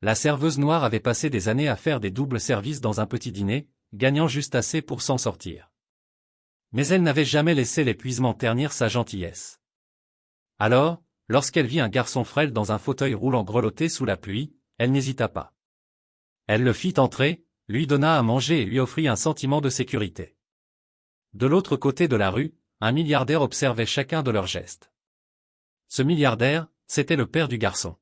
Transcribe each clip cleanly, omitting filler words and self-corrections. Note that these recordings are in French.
la serveuse noire avait passé des années à faire des doubles services dans un petit dîner, gagnant juste assez pour s'en sortir. Mais elle n'avait jamais laissé l'épuisement ternir sa gentillesse. Alors, lorsqu'elle vit un garçon frêle dans un fauteuil roulant grelotté sous la pluie, elle n'hésita pas. Elle le fit entrer, lui donna à manger et lui offrit un sentiment de sécurité. De l'autre côté de la rue, un milliardaire observait chacun de leurs gestes. Ce milliardaire, c'était le père du garçon.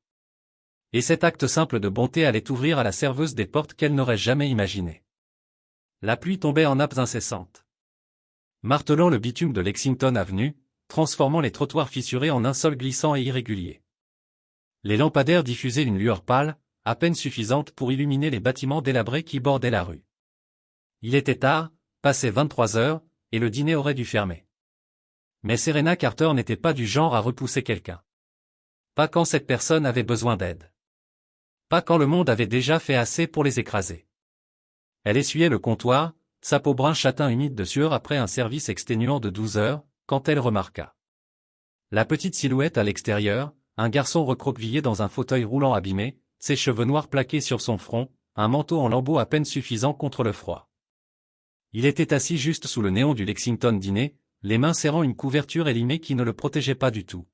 Et cet acte simple de bonté allait ouvrir à la serveuse des portes qu'elle n'aurait jamais imaginées. La pluie tombait en nappes incessantes, martelant le bitume de Lexington Avenue, transformant les trottoirs fissurés en un sol glissant et irrégulier. Les lampadaires diffusaient une lueur pâle, à peine suffisante pour illuminer les bâtiments délabrés qui bordaient la rue. Il était tard, passé 23 heures, et le dîner aurait dû fermer. Mais Serena Carter n'était pas du genre à repousser quelqu'un. Pas quand cette personne avait besoin d'aide. Pas quand le monde avait déjà fait assez pour les écraser. Elle essuyait le comptoir, sa peau brun châtain humide de sueur après un service exténuant de 12 heures, quand elle remarqua la petite silhouette à l'extérieur, un garçon recroquevillé dans un fauteuil roulant abîmé, ses cheveux noirs plaqués sur son front, un manteau en lambeaux à peine suffisant contre le froid. Il était assis juste sous le néon du Lexington dîner, les mains serrant une couverture élimée qui ne le protégeait pas du tout.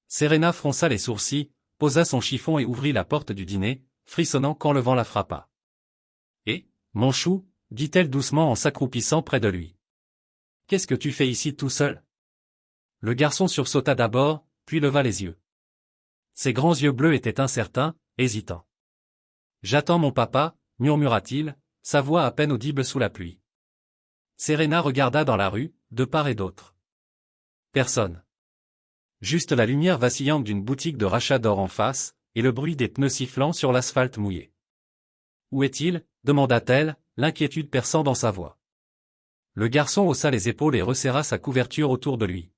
Serena fronça les sourcils, posa son chiffon et ouvrit la porte du dîner, frissonnant quand le vent la frappa. « Eh, mon chou » dit-elle doucement en s'accroupissant près de lui. « Qu'est-ce que tu fais ici tout seul ?» Le garçon sursauta d'abord, puis leva les yeux. Ses grands yeux bleus étaient incertains, hésitants. « J'attends mon papa » murmura-t-il, sa voix à peine audible sous la pluie. Serena regarda dans la rue, de part et d'autre. Personne. Juste la lumière vacillante d'une boutique de rachat d'or en face, et le bruit des pneus sifflant sur l'asphalte mouillé. « Où est-il » demanda-t-elle, l'inquiétude perçant dans sa voix. Le garçon haussa les épaules et resserra sa couverture autour de lui.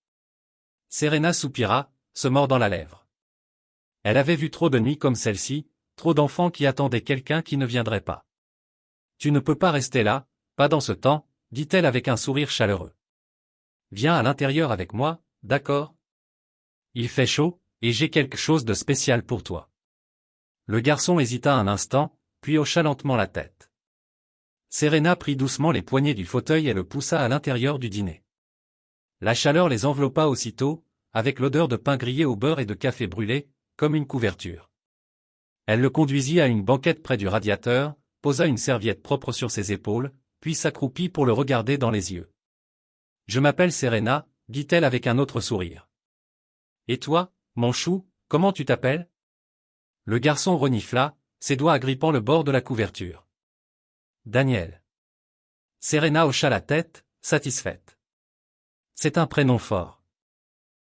Serena soupira, se mordant la lèvre. Elle avait vu trop de nuits comme celle-ci, trop d'enfants qui attendaient quelqu'un qui ne viendrait pas. « Tu ne peux pas rester là, pas dans ce temps » dit-elle avec un sourire chaleureux. « Viens à l'intérieur avec moi, d'accord ? Il fait chaud, et j'ai quelque chose de spécial pour toi. » Le garçon hésita un instant, puis hocha lentement la tête. Serena prit doucement les poignées du fauteuil et le poussa à l'intérieur du dîner. La chaleur les enveloppa aussitôt, avec l'odeur de pain grillé au beurre et de café brûlé, comme une couverture. Elle le conduisit à une banquette près du radiateur, posa une serviette propre sur ses épaules, puis s'accroupit pour le regarder dans les yeux. « Je m'appelle Serena » dit-elle avec un autre sourire. « Et toi, mon chou, comment tu t'appelles » Le garçon renifla, ses doigts agrippant le bord de la couverture. « Daniel. » Serena hocha la tête, satisfaite. « C'est un prénom fort.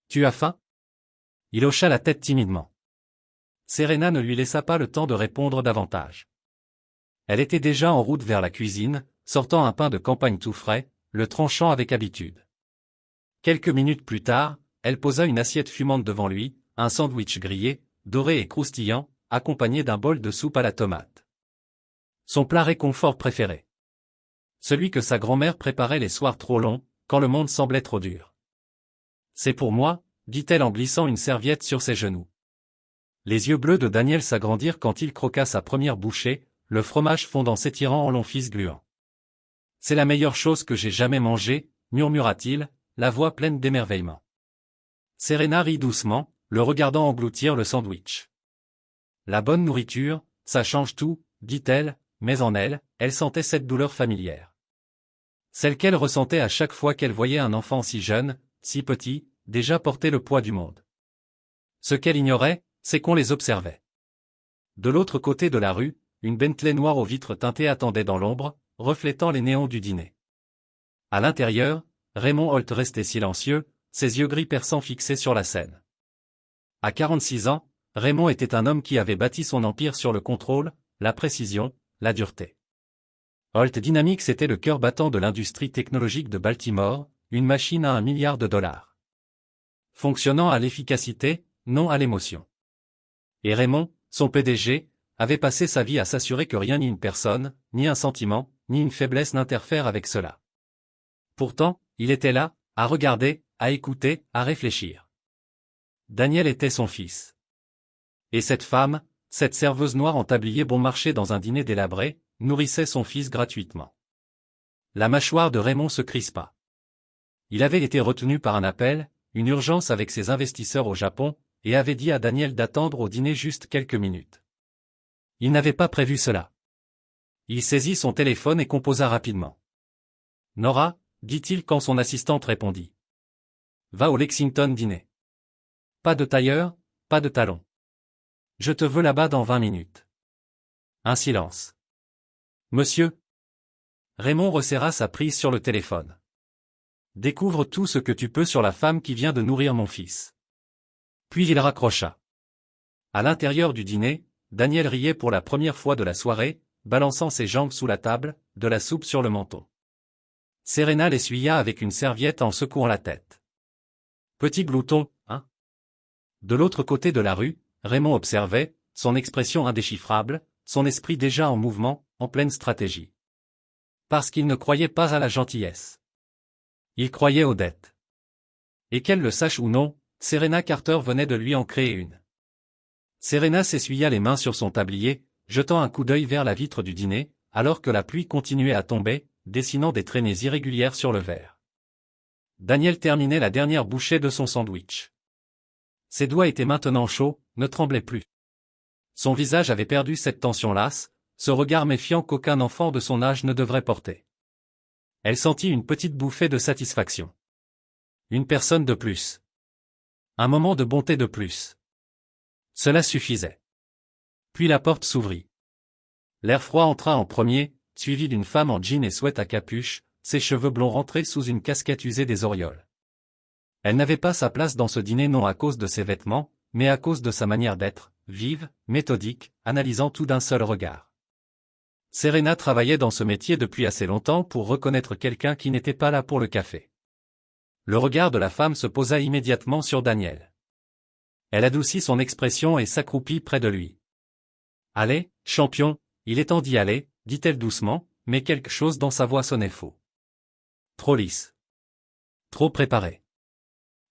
Tu as faim » Il hocha la tête timidement. Serena ne lui laissa pas le temps de répondre davantage. Elle était déjà en route vers la cuisine, sortant un pain de campagne tout frais, le tranchant avec habitude. Quelques minutes plus tard, elle posa une assiette fumante devant lui, un sandwich grillé, doré et croustillant, accompagné d'un bol de soupe à la tomate. Son plat réconfort préféré. Celui que sa grand-mère préparait les soirs trop longs, quand le monde semblait trop dur. « C'est pour moi » dit-elle en glissant une serviette sur ses genoux. Les yeux bleus de Daniel s'agrandirent quand il croqua sa première bouchée, le fromage fondant s'étirant en longs fils gluants. « C'est la meilleure chose que j'ai jamais mangée » murmura-t-il, la voix pleine d'émerveillement. Serena rit doucement, le regardant engloutir le sandwich. « La bonne nourriture, ça change tout » dit-elle, mais en elle, elle sentait cette douleur familière. Celle qu'elle ressentait à chaque fois qu'elle voyait un enfant si jeune, si petit, déjà porter le poids du monde. Ce qu'elle ignorait, c'est qu'on les observait. De l'autre côté de la rue, une Bentley noire aux vitres teintées attendait dans l'ombre, reflétant les néons du dîner. À l'intérieur, Raymond Holt restait silencieux, ses yeux gris perçants fixés sur la scène. À 46 ans, Raymond était un homme qui avait bâti son empire sur le contrôle, la précision, la dureté. Holt Dynamics était le cœur battant de l'industrie technologique de Baltimore, une machine à $1 milliard. Fonctionnant à l'efficacité, non à l'émotion. Et Raymond, son PDG, avait passé sa vie à s'assurer que rien ni une personne, ni un sentiment, ni une faiblesse n'interfèrent avec cela. Pourtant, il était là, à regarder, à écouter, à réfléchir. Daniel était son fils. Et cette femme, cette serveuse noire en tablier bon marché dans un dîner délabré, nourrissait son fils gratuitement. La mâchoire de Raymond se crispa. Il avait été retenu par un appel, une urgence avec ses investisseurs au Japon, et avait dit à Daniel d'attendre au dîner juste quelques minutes. Il n'avait pas prévu cela. Il saisit son téléphone et composa rapidement. « Nora » dit-il quand son assistante répondit. « Va au Lexington dîner. Pas de tailleur, pas de talons. Je te veux là-bas dans 20 minutes. » Un silence. « Monsieur ?» Raymond resserra sa prise sur le téléphone. « Découvre tout ce que tu peux sur la femme qui vient de nourrir mon fils. » Puis il raccrocha. À l'intérieur du dîner, Daniel riait pour la première fois de la soirée, balançant ses jambes sous la table, de la soupe sur le menton. Serena l'essuya avec une serviette en secouant la tête. « Petit glouton, hein ?» De l'autre côté de la rue, Raymond observait, son expression indéchiffrable, son esprit déjà en mouvement, en pleine stratégie. Parce qu'il ne croyait pas à la gentillesse. Il croyait aux dettes. Et qu'elle le sache ou non, Serena Carter venait de lui en créer une. Serena s'essuya les mains sur son tablier, jetant un coup d'œil vers la vitre du dîner, alors que la pluie continuait à tomber, dessinant des traînées irrégulières sur le verre. Daniel terminait la dernière bouchée de son sandwich. Ses doigts étaient maintenant chauds, ne tremblaient plus. Son visage avait perdu cette tension lasse, ce regard méfiant qu'aucun enfant de son âge ne devrait porter. Elle sentit une petite bouffée de satisfaction. Une personne de plus. Un moment de bonté de plus. Cela suffisait. Puis la porte s'ouvrit. L'air froid entra en premier, suivi d'une femme en jean et sweat à capuche, ses cheveux blonds rentrés sous une casquette usée des auréoles. Elle n'avait pas sa place dans ce dîner non à cause de ses vêtements, mais à cause de sa manière d'être, vive, méthodique, analysant tout d'un seul regard. Serena travaillait dans ce métier depuis assez longtemps pour reconnaître quelqu'un qui n'était pas là pour le café. Le regard de la femme se posa immédiatement sur Daniel. Elle adoucit son expression et s'accroupit près de lui. « Allez, champion, il est temps d'y aller, » dit-elle doucement, mais quelque chose dans sa voix sonnait faux. Trop lisse. Trop préparé.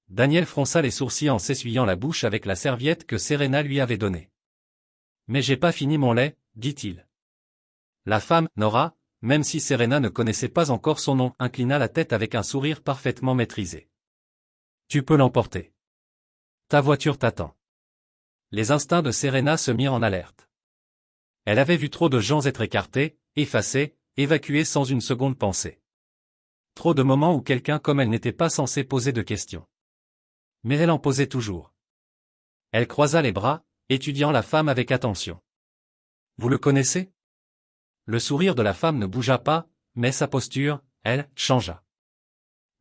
Daniel fronça les sourcils en s'essuyant la bouche avec la serviette que Serena lui avait donnée. « Mais j'ai pas fini mon lait, » dit-il. La femme, Nora, même si Serena ne connaissait pas encore son nom, inclina la tête avec un sourire parfaitement maîtrisé. « Tu peux l'emporter. Ta voiture t'attend. » Les instincts de Serena se mirent en alerte. Elle avait vu trop de gens être écartés, effacés, évacués sans une seconde pensée. Trop de moments où quelqu'un comme elle n'était pas censé poser de questions. Mais elle en posait toujours. Elle croisa les bras, étudiant la femme avec attention. « Vous le connaissez ?» Le sourire de la femme ne bougea pas, mais sa posture, elle, changea.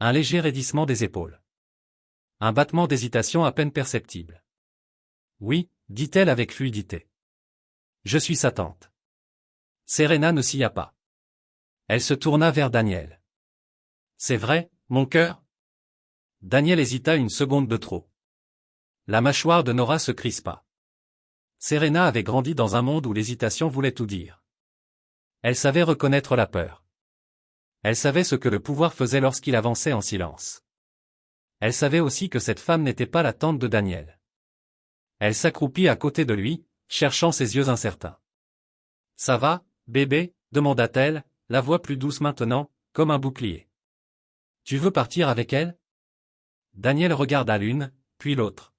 Un léger raidissement des épaules. Un battement d'hésitation à peine perceptible. « Oui, » dit-elle avec fluidité. « Je suis sa tante. » Serena ne sia pas. Elle se tourna vers Daniel. « C'est vrai, mon cœur ?» Daniel hésita une seconde de trop. La mâchoire de Nora se crispa. Serena avait grandi dans un monde où l'hésitation voulait tout dire. Elle savait reconnaître la peur. Elle savait ce que le pouvoir faisait lorsqu'il avançait en silence. Elle savait aussi que cette femme n'était pas la tante de Daniel. Elle s'accroupit à côté de lui, cherchant ses yeux incertains. « Ça va, bébé ?» demanda-t-elle, la voix plus douce maintenant, comme un bouclier. « Tu veux partir avec elle ?» Daniel regarda l'une, puis l'autre.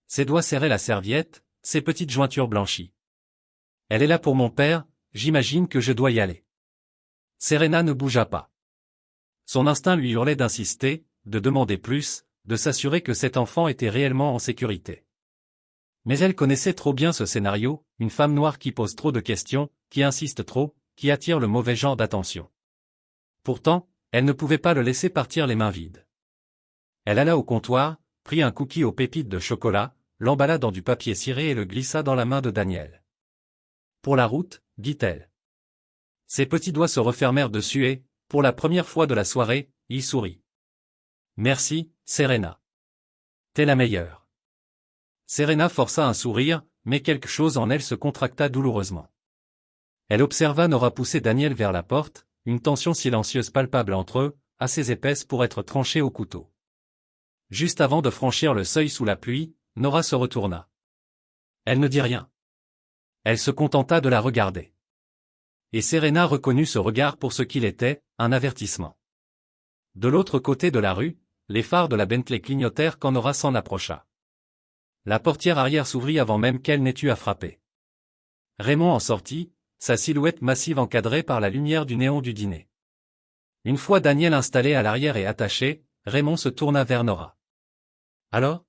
Ses doigts serraient la serviette, ses petites jointures blanchies. « Elle est là pour mon père, j'imagine que je dois y aller. » Serena ne bougea pas. Son instinct lui hurlait d'insister, de demander plus, de s'assurer que cet enfant était réellement en sécurité. Mais elle connaissait trop bien ce scénario, une femme noire qui pose trop de questions, qui insiste trop, qui attire le mauvais genre d'attention. Pourtant, elle ne pouvait pas le laisser partir les mains vides. Elle alla au comptoir, prit un cookie aux pépites de chocolat, l'emballa dans du papier ciré et le glissa dans la main de Daniel. « Pour la route » dit-elle. Ses petits doigts se refermèrent dessus et, pour la première fois de la soirée, il sourit. « Merci, Serena. T'es la meilleure. » Serena força un sourire, mais quelque chose en elle se contracta douloureusement. Elle observa Nora pousser Daniel vers la porte, une tension silencieuse palpable entre eux, assez épaisse pour être tranchée au couteau. Juste avant de franchir le seuil sous la pluie, Nora se retourna. Elle ne dit rien. Elle se contenta de la regarder. Et Serena reconnut ce regard pour ce qu'il était, un avertissement. De l'autre côté de la rue, les phares de la Bentley clignotèrent quand Nora s'en approcha. La portière arrière s'ouvrit avant même qu'elle n'ait eu à frapper. Raymond en sortit, sa silhouette massive encadrée par la lumière du néon du dîner. Une fois Daniel installé à l'arrière et attaché, Raymond se tourna vers Nora. « Alors ?»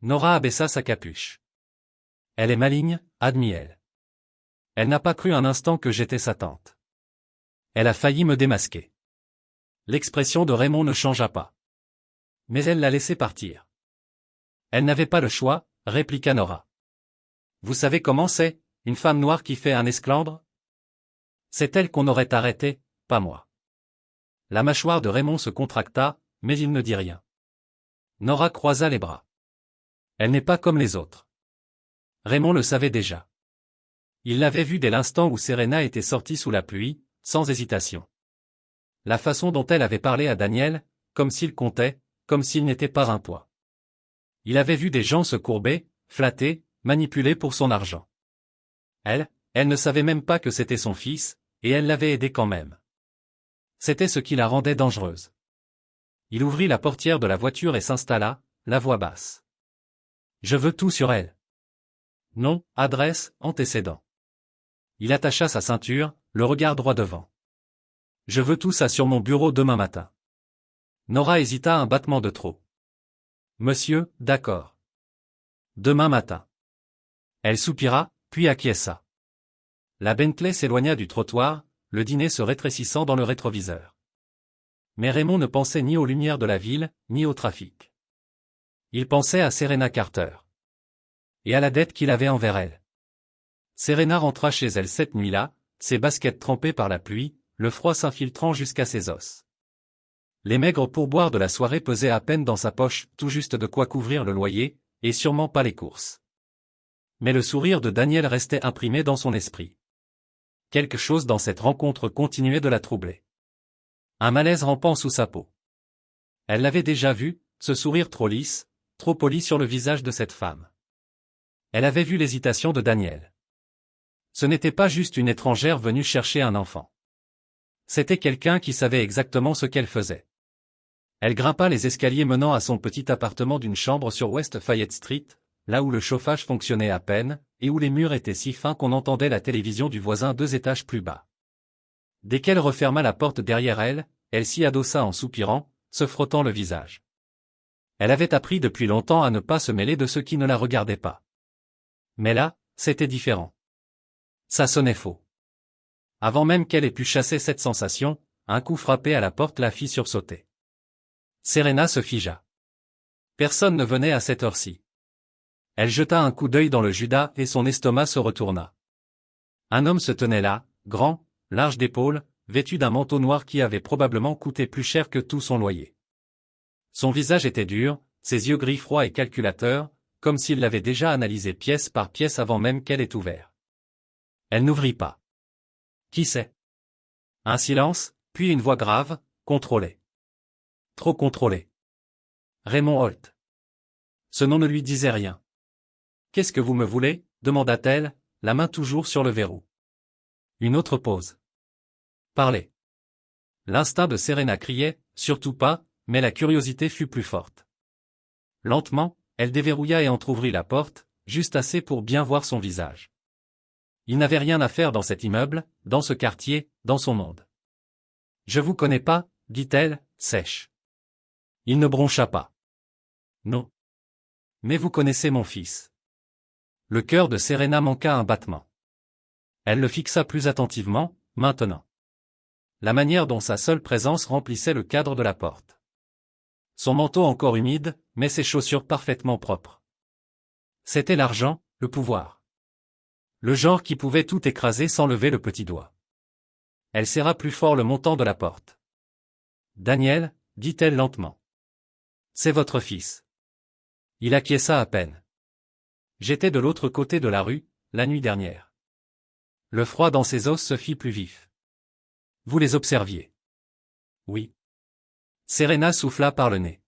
Nora abaissa sa capuche. « Elle est maligne, admit-elle. Elle n'a pas cru un instant que j'étais sa tante. Elle a failli me démasquer. » L'expression de Raymond ne changea pas. Mais elle l'a laissé partir. « Elle n'avait pas le choix, » répliqua Nora. « Vous savez comment c'est, une femme noire qui fait un esclandre ? C'est elle qu'on aurait arrêtée, pas moi. » La mâchoire de Raymond se contracta, mais il ne dit rien. Nora croisa les bras. Elle n'est pas comme les autres. Raymond le savait déjà. Il l'avait vue dès l'instant où Serena était sortie sous la pluie, sans hésitation. La façon dont elle avait parlé à Daniel, comme s'il comptait, comme s'il n'était pas un poids. Il avait vu des gens se courber, flatter, manipuler pour son argent. Elle ne savait même pas que c'était son fils, et elle l'avait aidé quand même. C'était ce qui la rendait dangereuse. Il ouvrit la portière de la voiture et s'installa, la voix basse. « Je veux tout sur elle. Nom, adresse, antécédents. » Il attacha sa ceinture, le regard droit devant. « Je veux tout ça sur mon bureau demain matin. » Nora hésita un battement de trop. « Monsieur, d'accord. Demain matin. » Elle soupira, puis acquiesça. La Bentley s'éloigna du trottoir, le dîner se rétrécissant dans le rétroviseur. Mais Raymond ne pensait ni aux lumières de la ville, ni au trafic. Il pensait à Serena Carter. Et à la dette qu'il avait envers elle. Serena rentra chez elle cette nuit-là, ses baskets trempées par la pluie, le froid s'infiltrant jusqu'à ses os. Les maigres pourboires de la soirée pesaient à peine dans sa poche, tout juste de quoi couvrir le loyer, et sûrement pas les courses. Mais le sourire de Daniel restait imprimé dans son esprit. Quelque chose dans cette rencontre continuait de la troubler. Un malaise rampant sous sa peau. Elle l'avait déjà vu, ce sourire trop lisse, trop poli sur le visage de cette femme. Elle avait vu l'hésitation de Daniel. Ce n'était pas juste une étrangère venue chercher un enfant. C'était quelqu'un qui savait exactement ce qu'elle faisait. Elle grimpa les escaliers menant à son petit appartement d'une chambre sur West Fayette Street, là où le chauffage fonctionnait à peine, et où les murs étaient si fins qu'on entendait la télévision du voisin 2 étages plus bas. Dès qu'elle referma la porte derrière elle, elle s'y adossa en soupirant, se frottant le visage. Elle avait appris depuis longtemps à ne pas se mêler de ceux qui ne la regardaient pas. Mais là, c'était différent. Ça sonnait faux. Avant même qu'elle ait pu chasser cette sensation, un coup frappé à la porte la fit sursauter. Serena se figea. Personne ne venait à cette heure-ci. Elle jeta un coup d'œil dans le Judas et son estomac se retourna. Un homme se tenait là, grand, large d'épaules, vêtu d'un manteau noir qui avait probablement coûté plus cher que tout son loyer. Son visage était dur, ses yeux gris froids et calculateurs, comme s'il l'avait déjà analysé pièce par pièce avant même qu'elle ait ouvert. Elle n'ouvrit pas. Qui c'est ? Un silence, puis une voix grave, contrôlée. Trop contrôlée. Raymond Holt. Ce nom ne lui disait rien. Qu'est-ce que vous me voulez ? Demanda-t-elle, la main toujours sur le verrou. Une autre pause. Parlez. L'instinct de Serena criait, surtout pas, mais la curiosité fut plus forte. Lentement, elle déverrouilla et entr'ouvrit la porte, juste assez pour bien voir son visage. Il n'avait rien à faire dans cet immeuble, dans ce quartier, dans son monde. Je vous connais pas, dit-elle, sèche. Il ne broncha pas. Non. Mais vous connaissez mon fils. Le cœur de Serena manqua un battement. Elle le fixa plus attentivement, maintenant. La manière dont sa seule présence remplissait le cadre de la porte. Son manteau encore humide, mais ses chaussures parfaitement propres. C'était l'argent, le pouvoir. Le genre qui pouvait tout écraser sans lever le petit doigt. Elle serra plus fort le montant de la porte. « Daniel, dit-elle lentement. C'est votre fils. » Il acquiesça à peine. J'étais de l'autre côté de la rue, la nuit dernière. Le froid dans ses os se fit plus vif. Vous les observiez. Oui. Serena souffla par le nez.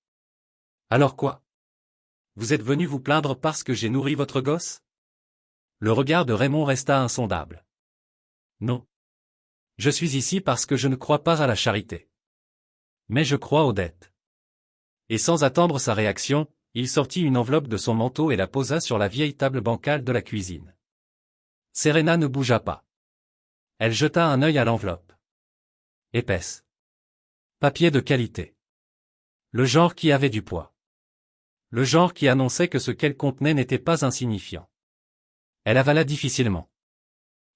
Alors quoi? Vous êtes venu vous plaindre parce que j'ai nourri votre gosse? Le regard de Raymond resta insondable. Non. Je suis ici parce que je ne crois pas à la charité. Mais je crois aux dettes. Et sans attendre sa réaction, il sortit une enveloppe de son manteau et la posa sur la vieille table bancale de la cuisine. Serena ne bougea pas. Elle jeta un œil à l'enveloppe. Épaisse. Papier de qualité. Le genre qui avait du poids. Le genre qui annonçait que ce qu'elle contenait n'était pas insignifiant. Elle avala difficilement.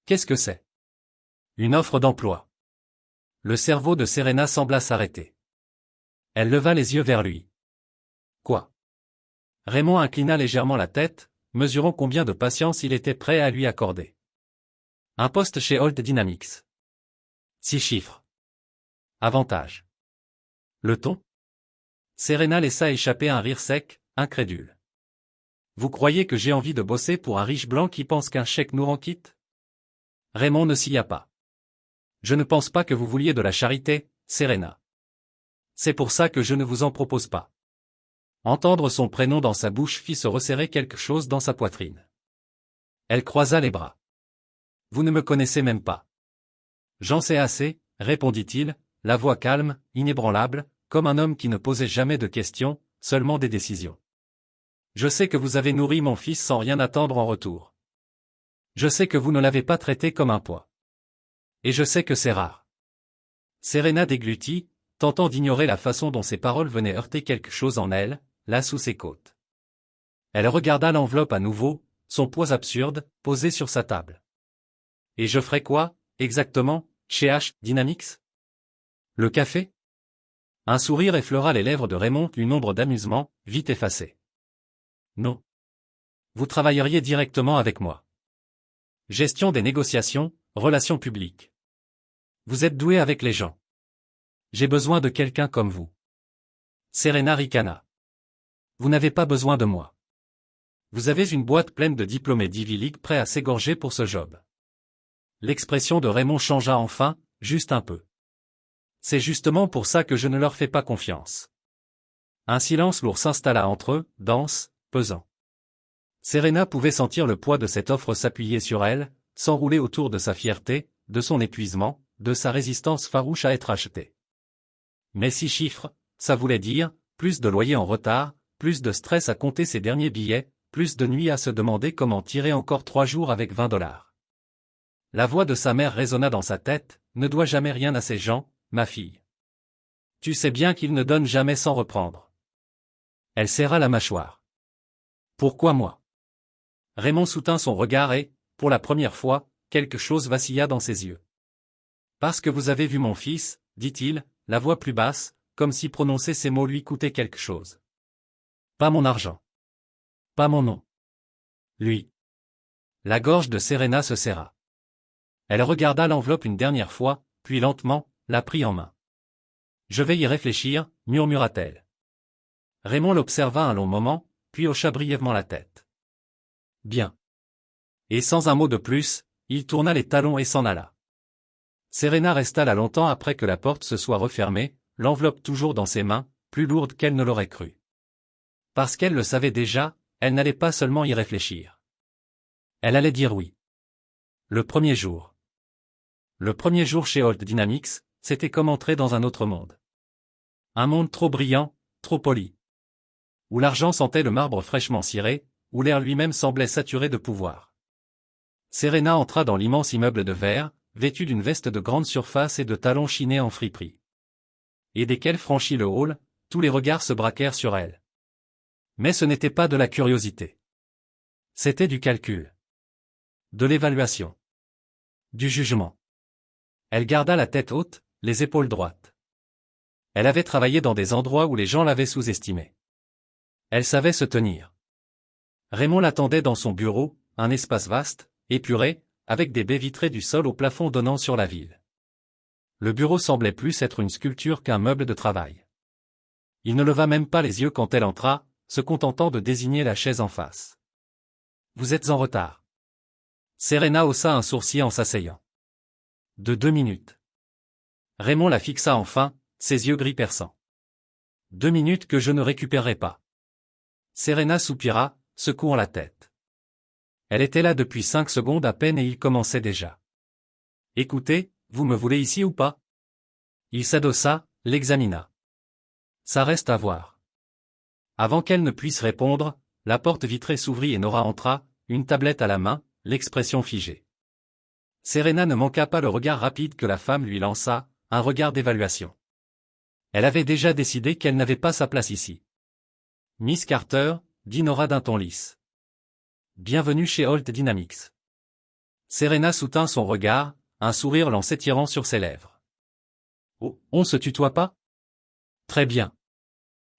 Qu'est-ce que c'est? Une offre d'emploi. Le cerveau de Serena sembla s'arrêter. Elle leva les yeux vers lui. Quoi? Raymond inclina légèrement la tête, mesurant combien de patience il était prêt à lui accorder. Un poste chez Holt Dynamics. 6 chiffres. Avantage. Le ton? Serena laissa échapper un rire sec, incrédule. Vous croyez que j'ai envie de bosser pour un riche blanc qui pense qu'un chèque nous rend quitte? Raymond ne s'y a pas. Je ne pense pas que vous vouliez de la charité, Serena. C'est pour ça que je ne vous en propose pas. Entendre son prénom dans sa bouche fit se resserrer quelque chose dans sa poitrine. Elle croisa les bras. Vous ne me connaissez même pas. J'en sais assez, répondit-il, la voix calme, inébranlable, comme un homme qui ne posait jamais de questions, seulement des décisions. Je sais que vous avez nourri mon fils sans rien attendre en retour. Je sais que vous ne l'avez pas traité comme un poids. Et je sais que c'est rare. Serena déglutit, tentant d'ignorer la façon dont ses paroles venaient heurter quelque chose en elle, là sous ses côtes. Elle regarda l'enveloppe à nouveau, son poids absurde, posé sur sa table. Et je ferai quoi, exactement, chez H Dynamics? Le café? Un sourire effleura les lèvres de Raymond, une ombre d'amusement, vite effacée. Non. Vous travailleriez directement avec moi. Gestion des négociations, relations publiques. Vous êtes doué avec les gens. J'ai besoin de quelqu'un comme vous. Serena ricana. Vous n'avez pas besoin de moi. Vous avez une boîte pleine de diplômés d'Ivy League prêts à s'égorger pour ce job. L'expression de Raymond changea enfin, juste un peu. C'est justement pour ça que je ne leur fais pas confiance. Un silence lourd s'installa entre eux, dense, pesant. Serena pouvait sentir le poids de cette offre s'appuyer sur elle, s'enrouler autour de sa fierté, de son épuisement, de sa résistance farouche à être achetée. Mais 6 chiffres, ça voulait dire, plus de loyer en retard, plus de stress à compter ses derniers billets, plus de nuits à se demander comment tirer encore 3 jours avec $20. La voix de sa mère résonna dans sa tête, ne dois jamais rien à ces gens, ma fille. Tu sais bien qu'ils ne donnent jamais sans reprendre. Elle serra la mâchoire. Pourquoi moi? Raymond soutint son regard et, pour la première fois, quelque chose vacilla dans ses yeux. Parce que vous avez vu mon fils, dit-il, la voix plus basse, comme si prononcer ces mots lui coûtait quelque chose. Pas mon argent. Pas mon nom. Lui. La gorge de Serena se serra. Elle regarda l'enveloppe une dernière fois, puis lentement, la prit en main. Je vais y réfléchir, murmura-t-elle. Raymond l'observa un long moment, puis hocha brièvement la tête. Bien. Et sans un mot de plus, il tourna les talons et s'en alla. Serena resta là longtemps après que la porte se soit refermée, l'enveloppe toujours dans ses mains, plus lourde qu'elle ne l'aurait cru. Parce qu'elle le savait déjà, elle n'allait pas seulement y réfléchir. Elle allait dire oui. Le premier jour. Le premier jour chez Holt Dynamics, c'était comme entrer dans un autre monde. Un monde trop brillant, trop poli. Où l'argent sentait le marbre fraîchement ciré, où l'air lui-même semblait saturé de pouvoir. Serena entra dans l'immense immeuble de verre, vêtue d'une veste de grande surface et de talons chinés en friperie. Et dès qu'elle franchit le hall, tous les regards se braquèrent sur elle. Mais ce n'était pas de la curiosité. C'était du calcul. De l'évaluation. Du jugement. Elle garda la tête haute, les épaules droites. Elle avait travaillé dans des endroits où les gens l'avaient sous-estimée. Elle savait se tenir. Raymond l'attendait dans son bureau, un espace vaste, épuré, avec des baies vitrées du sol au plafond donnant sur la ville. Le bureau semblait plus être une sculpture qu'un meuble de travail. Il ne leva même pas les yeux quand elle entra, se contentant de désigner la chaise en face. Vous êtes en retard. Serena haussa un sourcil en s'asseyant. De 2 minutes. Raymond la fixa enfin, ses yeux gris perçants. 2 minutes que je ne récupérerai pas. Serena soupira, secouant la tête. Elle était là depuis 5 secondes à peine et il commençait déjà. Écoutez, vous me voulez ici ou pas? Il s'adossa, l'examina. Ça reste à voir. Avant qu'elle ne puisse répondre, la porte vitrée s'ouvrit et Nora entra, une tablette à la main, l'expression figée. Serena ne manqua pas le regard rapide que la femme lui lança, un regard d'évaluation. Elle avait déjà décidé qu'elle n'avait pas sa place ici. Miss Carter, dit Nora d'un ton lisse. Bienvenue chez Holt Dynamics. Serena soutint son regard, un sourire lent s'étirant sur ses lèvres. Oh, on se tutoie pas? Très bien.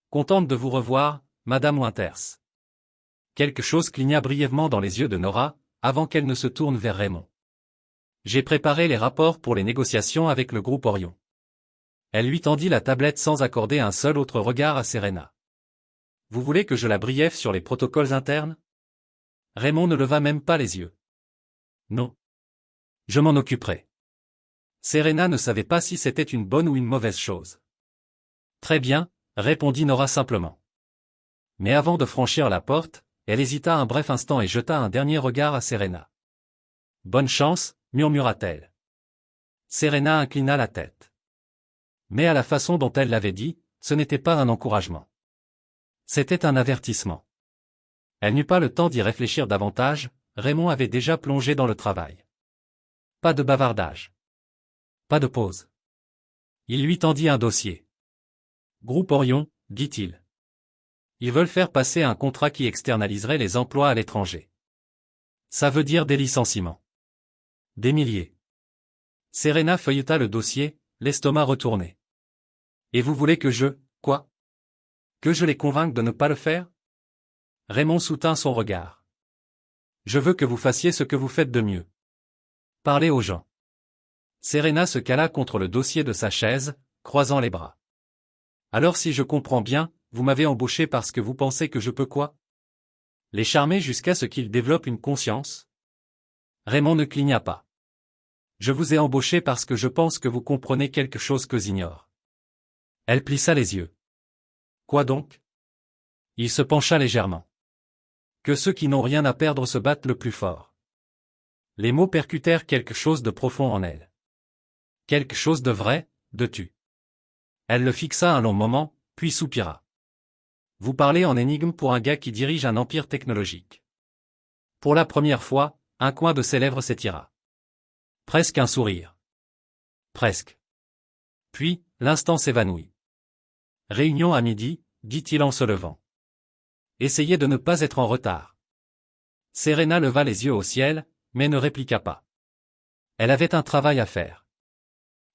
Contente de vous revoir, Madame Winters. Quelque chose cligna brièvement dans les yeux de Nora, avant qu'elle ne se tourne vers Raymond. J'ai préparé les rapports pour les négociations avec le groupe Orion. Elle lui tendit la tablette sans accorder un seul autre regard à Serena. Vous voulez que je la briefe sur les protocoles internes? Raymond ne leva même pas les yeux. Non. Je m'en occuperai. Serena ne savait pas si c'était une bonne ou une mauvaise chose. Très bien, répondit Nora simplement. Mais avant de franchir la porte, elle hésita un bref instant et jeta un dernier regard à Serena. Bonne chance, murmura-t-elle. Serena inclina la tête. Mais à la façon dont elle l'avait dit, ce n'était pas un encouragement. C'était un avertissement. Elle n'eut pas le temps d'y réfléchir davantage, Raymond avait déjà plongé dans le travail. Pas de bavardage. Pas de pause. Il lui tendit un dossier. Groupe Orion, dit-il. Ils veulent faire passer un contrat qui externaliserait les emplois à l'étranger. Ça veut dire des licenciements. Des milliers. Serena feuilleta le dossier, l'estomac retourné. Et vous voulez que quoi? Que je les convainque de ne pas le faire? Raymond soutint son regard. Je veux que vous fassiez ce que vous faites de mieux. Parlez aux gens. Serena se cala contre le dossier de sa chaise, croisant les bras. Alors si je comprends bien, vous m'avez embauché parce que vous pensez que je peux quoi? Les charmer jusqu'à ce qu'ils développent une conscience? Raymond ne cligna pas. Je vous ai embauché parce que je pense que vous comprenez quelque chose que j'ignore. Elle plissa les yeux. Quoi donc? Il se pencha légèrement. Que ceux qui n'ont rien à perdre se battent le plus fort. Les mots percutèrent quelque chose de profond en elle. Quelque chose de vrai, de tu. Elle le fixa un long moment, puis soupira. Vous parlez en énigme pour un gars qui dirige un empire technologique. Pour la première fois, un coin de ses lèvres s'étira. Presque un sourire. Presque. Puis, l'instant s'évanouit. Réunion à midi, dit-il en se levant. Essayez de ne pas être en retard. Serena leva les yeux au ciel, mais ne répliqua pas. Elle avait un travail à faire.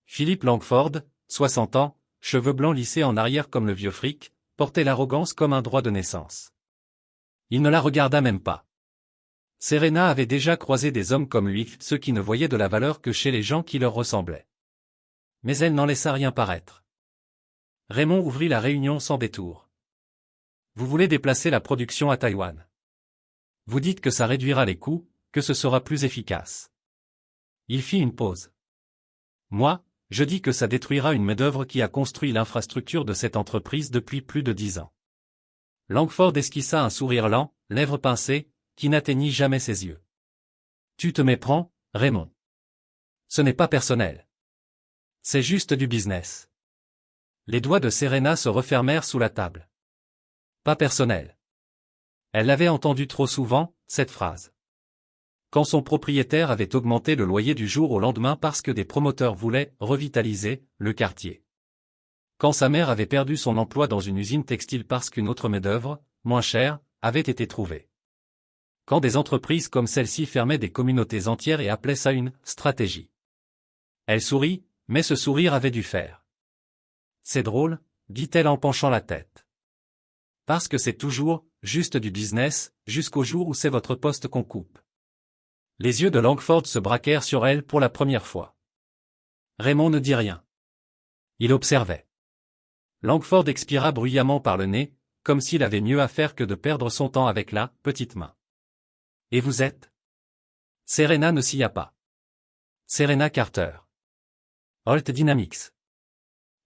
Philippe Langford, 60 ans, cheveux blancs lissés en arrière comme le vieux fric, portait l'arrogance comme un droit de naissance. Il ne la regarda même pas. Serena avait déjà croisé des hommes comme lui, ceux qui ne voyaient de la valeur que chez les gens qui leur ressemblaient. Mais elle n'en laissa rien paraître. Raymond ouvrit la réunion sans détour. Vous voulez déplacer la production à Taïwan. Vous dites que ça réduira les coûts, que ce sera plus efficace. Il fit une pause. Moi, je dis que ça détruira une main-d'œuvre qui a construit l'infrastructure de cette entreprise depuis plus de 10 ans. Langford esquissa un sourire lent, lèvres pincées, qui n'atteignit jamais ses yeux. Tu te méprends, Raymond. Ce n'est pas personnel. C'est juste du business. Les doigts de Serena se refermèrent sous la table. Pas personnel. Elle l'avait entendu trop souvent, cette phrase. Quand son propriétaire avait augmenté le loyer du jour au lendemain parce que des promoteurs voulaient revitaliser le quartier. Quand sa mère avait perdu son emploi dans une usine textile parce qu'une autre main-d'œuvre, moins chère, avait été trouvée. Quand des entreprises comme celle-ci fermaient des communautés entières et appelaient ça une stratégie. Elle sourit, mais ce sourire avait dû faire. C'est drôle, dit-elle en penchant la tête. Parce que c'est toujours, juste du business, jusqu'au jour où c'est votre poste qu'on coupe. Les yeux de Langford se braquèrent sur elle pour la première fois. Raymond ne dit rien. Il observait. Langford expira bruyamment par le nez, comme s'il avait mieux à faire que de perdre son temps avec la petite main. Et vous êtes? Serena ne sia pas. Serena Carter. Holt Dynamics.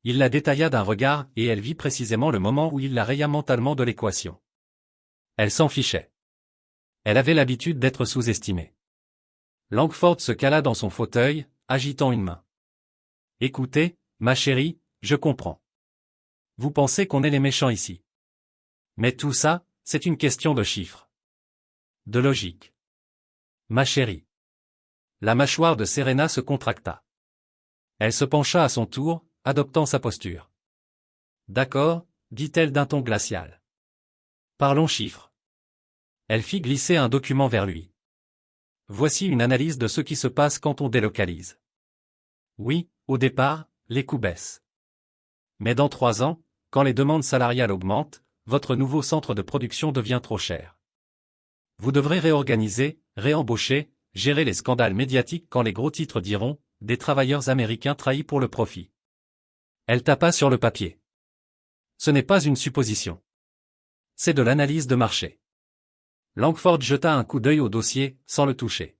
Il la détailla d'un regard et elle vit précisément le moment où il la raya mentalement de l'équation. Elle s'en fichait. Elle avait l'habitude d'être sous-estimée. Langford se cala dans son fauteuil, agitant une main. Écoutez, ma chérie, je comprends. Vous pensez qu'on est les méchants ici. Mais tout ça, c'est une question de chiffres. De logique. Ma chérie. La mâchoire de Serena se contracta. Elle se pencha à son tour, adoptant sa posture. D'accord, dit-elle d'un ton glacial. Parlons chiffres. Elle fit glisser un document vers lui. Voici une analyse de ce qui se passe quand on délocalise. Oui, au départ, les coûts baissent. Mais dans 3 ans, quand les demandes salariales augmentent, votre nouveau centre de production devient trop cher. Vous devrez réorganiser, réembaucher, gérer les scandales médiatiques quand les gros titres diront « Des travailleurs américains trahis pour le profit ». Elle tapa sur le papier. Ce n'est pas une supposition. C'est de l'analyse de marché. Langford jeta un coup d'œil au dossier, sans le toucher.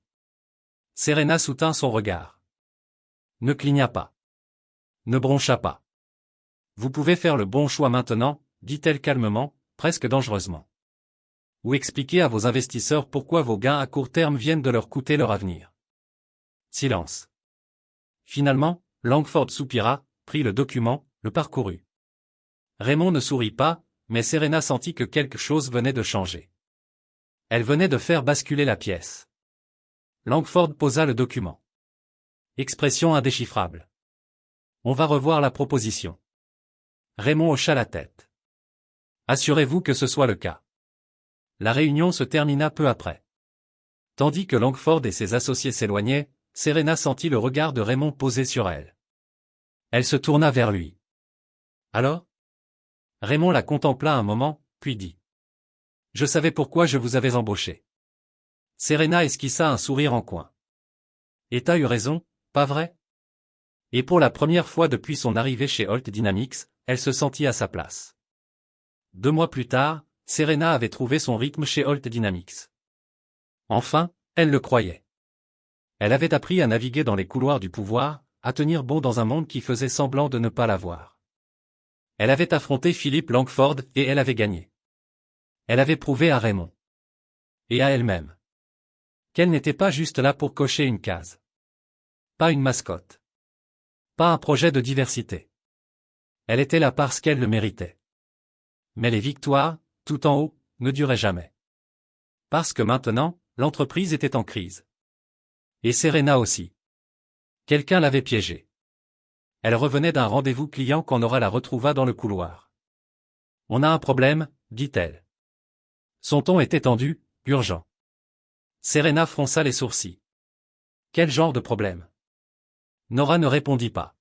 Serena soutint son regard. Ne cligna pas. Ne broncha pas. Vous pouvez faire le bon choix maintenant, dit-elle calmement, presque dangereusement. Ou expliquer à vos investisseurs pourquoi vos gains à court terme viennent de leur coûter leur avenir. Silence. Finalement, Langford soupira, prit le document, le parcourut. Raymond ne sourit pas, mais Serena sentit que quelque chose venait de changer. Elle venait de faire basculer la pièce. Langford posa le document. Expression indéchiffrable. On va revoir la proposition. Raymond hocha la tête. Assurez-vous que ce soit le cas. La réunion se termina peu après. Tandis que Langford et ses associés s'éloignaient, Serena sentit le regard de Raymond posé sur elle. Elle se tourna vers lui. Alors ? Raymond la contempla un moment, puis dit. Je savais pourquoi je vous avais embauché. Serena esquissa un sourire en coin. Et t'as eu raison, pas vrai ? Et pour la première fois depuis son arrivée chez Holt Dynamics, elle se sentit à sa place. 2 mois plus tard, Serena avait trouvé son rythme chez Holt Dynamics. Enfin, elle le croyait. Elle avait appris à naviguer dans les couloirs du pouvoir, à tenir bon dans un monde qui faisait semblant de ne pas la voir. Elle avait affronté Philip Langford et elle avait gagné. Elle avait prouvé à Raymond. Et à elle-même. Qu'elle n'était pas juste là pour cocher une case. Pas une mascotte. Pas un projet de diversité. Elle était là parce qu'elle le méritait. Mais les victoires, tout en haut, ne duraient jamais. Parce que maintenant, l'entreprise était en crise. Et Serena aussi. Quelqu'un l'avait piégée. Elle revenait d'un rendez-vous client quand Nora la retrouva dans le couloir. On a un problème, dit-elle. Son ton était tendu, urgent. Serena fronça les sourcils. Quel genre de problème ? Nora ne répondit pas.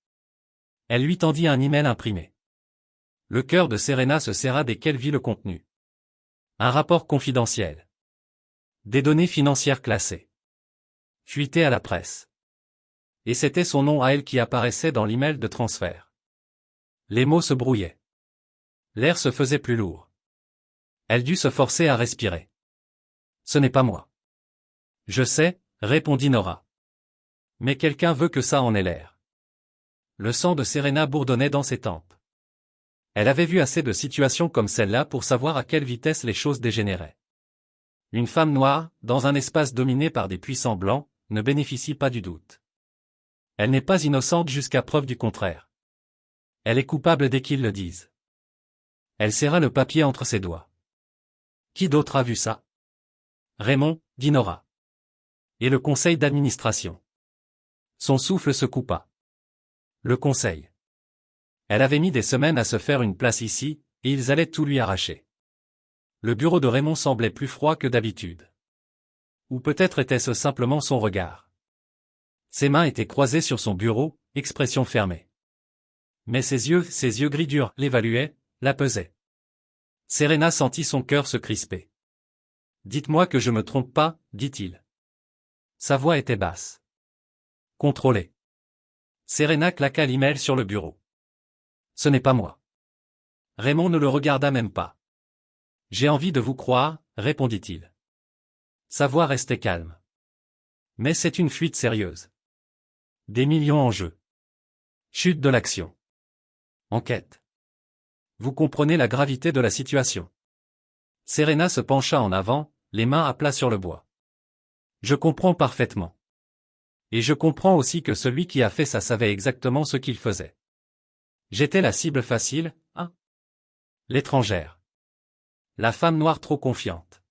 Elle lui tendit un email imprimé. Le cœur de Serena se serra dès qu'elle vit le contenu. Un rapport confidentiel. Des données financières classées. Fuitées à la presse. Et c'était son nom à elle qui apparaissait dans l'email de transfert. Les mots se brouillaient. L'air se faisait plus lourd. Elle dut se forcer à respirer. Ce n'est pas moi. Je sais, répondit Nora. Mais quelqu'un veut que ça en ait l'air. Le sang de Serena bourdonnait dans ses tempes. Elle avait vu assez de situations comme celle-là pour savoir à quelle vitesse les choses dégénéraient. Une femme noire, dans un espace dominé par des puissants blancs, ne bénéficie pas du doute. Elle n'est pas innocente jusqu'à preuve du contraire. Elle est coupable dès qu'ils le disent. Elle serra le papier entre ses doigts. Qui d'autre a vu ça ? Raymond, dit Nora. Et le conseil d'administration. Son souffle se coupa. Le conseil. Elle avait mis des semaines à se faire une place ici, et ils allaient tout lui arracher. Le bureau de Raymond semblait plus froid que d'habitude. Ou peut-être était-ce simplement son regard. Ses mains étaient croisées sur son bureau, expression fermée. Mais ses yeux gris durs, l'évaluaient, la pesaient. Serena sentit son cœur se crisper. Dites-moi que je me trompe pas, dit-il. Sa voix était basse. Contrôlée. Serena claqua l'email sur le bureau. Ce n'est pas moi. Raymond ne le regarda même pas. J'ai envie de vous croire, répondit-il. Sa voix restait calme. Mais c'est une fuite sérieuse. Des millions en jeu. Chute de l'action. Enquête. Vous comprenez la gravité de la situation. Serena se pencha en avant, les mains à plat sur le bois. Je comprends parfaitement. Et je comprends aussi que celui qui a fait ça savait exactement ce qu'il faisait. J'étais la cible facile, hein? L'étrangère. La femme noire trop confiante.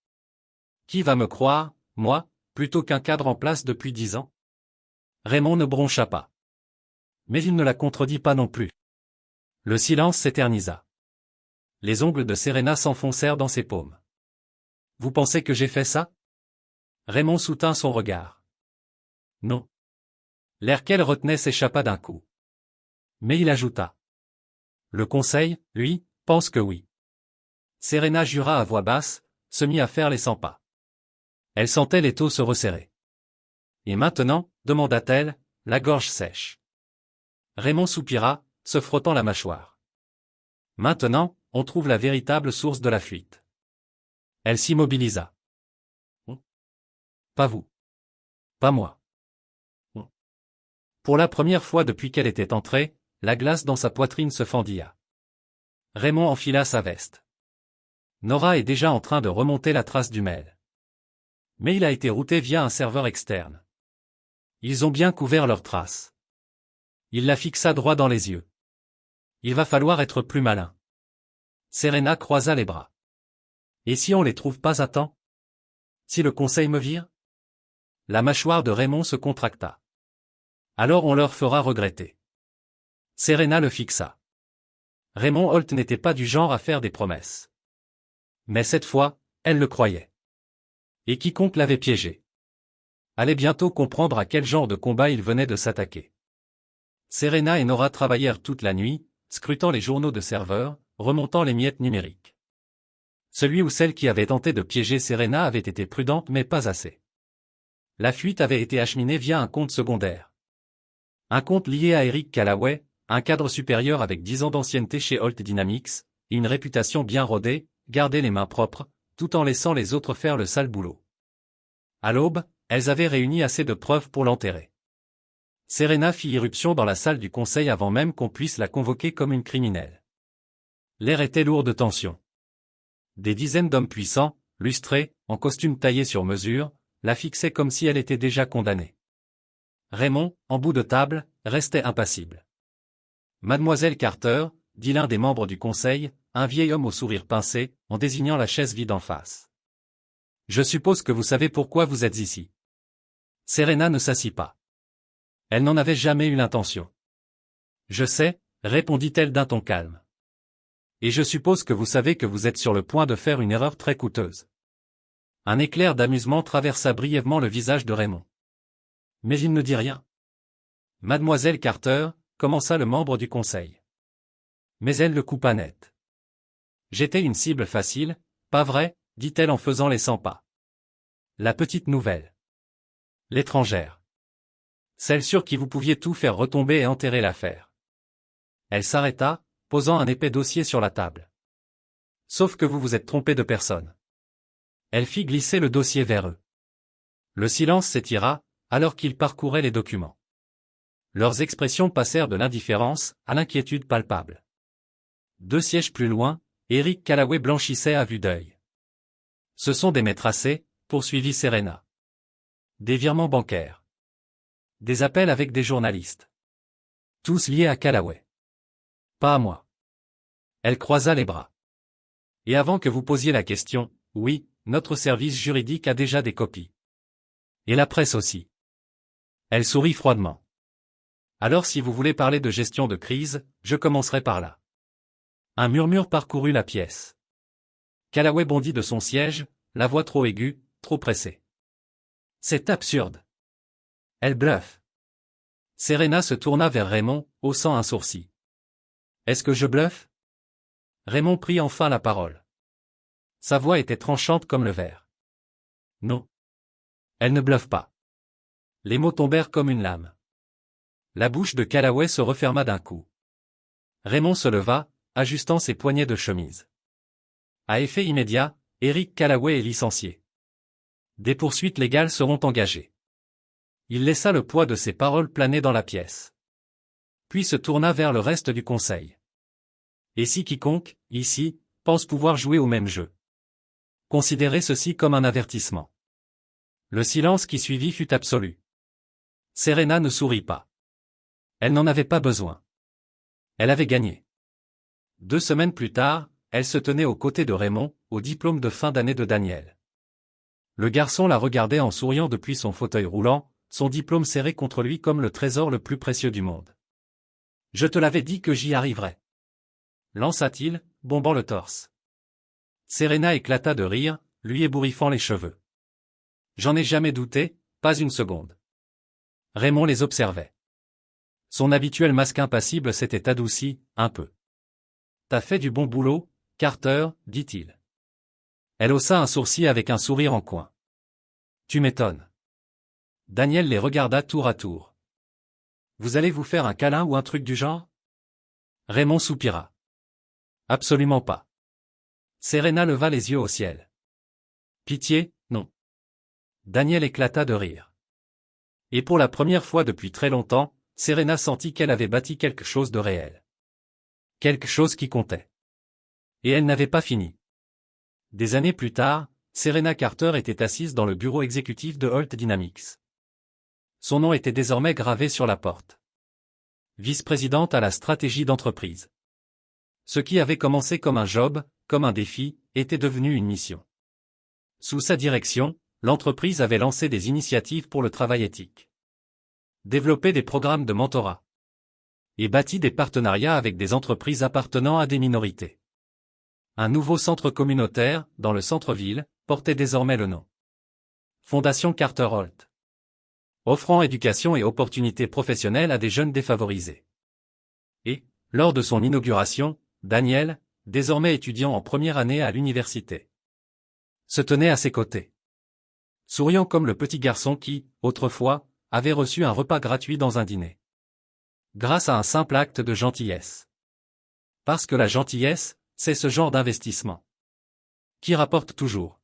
Qui va me croire, moi, plutôt qu'un cadre en place depuis 10 ans? Raymond ne broncha pas. Mais il ne la contredit pas non plus. Le silence s'éternisa. Les ongles de Serena s'enfoncèrent dans ses paumes. Vous pensez que j'ai fait ça? Raymond soutint son regard. Non. L'air qu'elle retenait s'échappa d'un coup. Mais il ajouta. Le conseil, lui, pense que oui. Serena jura à voix basse, se mit à faire les 100 pas. Elle sentait l'étau se resserrer. Et maintenant, demanda-t-elle, la gorge sèche. Raymond soupira, se frottant la mâchoire. Maintenant, on trouve la véritable source de la fuite. Elle s'immobilisa. Pas vous. Pas moi. Pour la première fois depuis qu'elle était entrée, la glace dans sa poitrine se fendilla. Raymond enfila sa veste. Nora est déjà en train de remonter la trace du mail. Mais il a été routé via un serveur externe. Ils ont bien couvert leurs traces. Il la fixa droit dans les yeux. Il va falloir être plus malin. Serena croisa les bras. Et si on les trouve pas à temps? Si le conseil me vire? La mâchoire de Raymond se contracta. Alors on leur fera regretter. Serena le fixa. Raymond Holt n'était pas du genre à faire des promesses. Mais cette fois, elle le croyait. Et quiconque l'avait piégé allait bientôt comprendre à quel genre de combat il venait de s'attaquer. Serena et Nora travaillèrent toute la nuit, scrutant les journaux de serveurs, remontant les miettes numériques. Celui ou celle qui avait tenté de piéger Serena avait été prudente mais pas assez. La fuite avait été acheminée via un compte secondaire. Un compte lié à Eric Callaway, un cadre supérieur avec 10 ans d'ancienneté chez Holt Dynamics, et une réputation bien rodée, garder les mains propres, tout en laissant les autres faire le sale boulot. À l'aube, elles avaient réuni assez de preuves pour l'enterrer. Serena fit irruption dans la salle du conseil avant même qu'on puisse la convoquer comme une criminelle. L'air était lourd de tension. Des dizaines d'hommes puissants, lustrés, en costume taillé sur mesure, la fixaient comme si elle était déjà condamnée. Raymond, en bout de table, restait impassible. Mademoiselle Carter, dit l'un des membres du conseil, un vieil homme au sourire pincé, en désignant la chaise vide en face. Je suppose que vous savez pourquoi vous êtes ici. Serena ne s'assit pas. Elle n'en avait jamais eu l'intention. Je sais, répondit-elle d'un ton calme. Et je suppose que vous savez que vous êtes sur le point de faire une erreur très coûteuse. Un éclair d'amusement traversa brièvement le visage de Raymond. Mais il ne dit rien. Mademoiselle Carter, commença le membre du conseil. Mais elle le coupa net. J'étais une cible facile, pas vrai, dit-elle en faisant les 100 pas. La petite nouvelle. L'étrangère. Celle sur qui vous pouviez tout faire retomber et enterrer l'affaire. Elle s'arrêta, posant un épais dossier sur la table. Sauf que vous vous êtes trompé de personne. Elle fit glisser le dossier vers eux. Le silence s'étira, alors qu'ils parcouraient les documents. Leurs expressions passèrent de l'indifférence à l'inquiétude palpable. 2 sièges plus loin, Eric Callaway blanchissait à vue d'œil. Ce sont des maîtressés, poursuivit Serena. Des virements bancaires. Des appels avec des journalistes. Tous liés à Callaway. Pas à moi. Elle croisa les bras. Et avant que vous posiez la question, oui, notre service juridique a déjà des copies. Et la presse aussi. Elle sourit froidement. Alors si vous voulez parler de gestion de crise, je commencerai par là. Un murmure parcourut la pièce. Callaway bondit de son siège, la voix trop aiguë, trop pressée. C'est absurde. Elle bluffe. Serena se tourna vers Raymond, haussant un sourcil. Est-ce que je bluffe? Raymond prit enfin la parole. Sa voix était tranchante comme le verre. Non. Elle ne bluffe pas. Les mots tombèrent comme une lame. La bouche de Callaway se referma d'un coup. Raymond se leva, ajustant ses poignets de chemise. À effet immédiat, Eric Callaway est licencié. Des poursuites légales seront engagées. Il laissa le poids de ses paroles planer dans la pièce. Puis se tourna vers le reste du conseil. Et si quiconque, ici, pense pouvoir jouer au même jeu? Considérez ceci comme un avertissement. Le silence qui suivit fut absolu. Serena ne sourit pas. Elle n'en avait pas besoin. Elle avait gagné. 2 semaines plus tard, elle se tenait aux côtés de Raymond, au diplôme de fin d'année de Daniel. Le garçon la regardait en souriant depuis son fauteuil roulant, son diplôme serré contre lui comme le trésor le plus précieux du monde. « Je te l'avais dit que j'y arriverais. » lança-t-il, bombant le torse. Serena éclata de rire, lui ébouriffant les cheveux. « J'en ai jamais douté, pas une seconde. » Raymond les observait. Son habituel masque impassible s'était adouci, un peu. « T'as fait du bon boulot, Carter, dit-il. Elle haussa un sourcil avec un sourire en coin. « Tu m'étonnes. » Daniel les regarda tour à tour. « Vous allez vous faire un câlin ou un truc du genre ?» Raymond soupira. « Absolument pas. » Serena leva les yeux au ciel. « Pitié, non. » Daniel éclata de rire. Et pour la première fois depuis très longtemps, Serena sentit qu'elle avait bâti quelque chose de réel. Quelque chose qui comptait. Et elle n'avait pas fini. Des années plus tard, Serena Carter était assise dans le bureau exécutif de Holt Dynamics. Son nom était désormais gravé sur la porte. Vice-présidente à la stratégie d'entreprise. Ce qui avait commencé comme un job, comme un défi, était devenu une mission. Sous sa direction, l'entreprise avait lancé des initiatives pour le travail éthique. Développé des programmes de mentorat. Et bâti des partenariats avec des entreprises appartenant à des minorités. Un nouveau centre communautaire, dans le centre-ville, portait désormais le nom. Fondation Carter Holt. Offrant éducation et opportunités professionnelles à des jeunes défavorisés. Et, lors de son inauguration, Daniel, désormais étudiant en première année à l'université, se tenait à ses côtés. Souriant comme le petit garçon qui, autrefois, avait reçu un repas gratuit dans un dîner. Grâce à un simple acte de gentillesse. Parce que la gentillesse, c'est ce genre d'investissement qui rapporte toujours.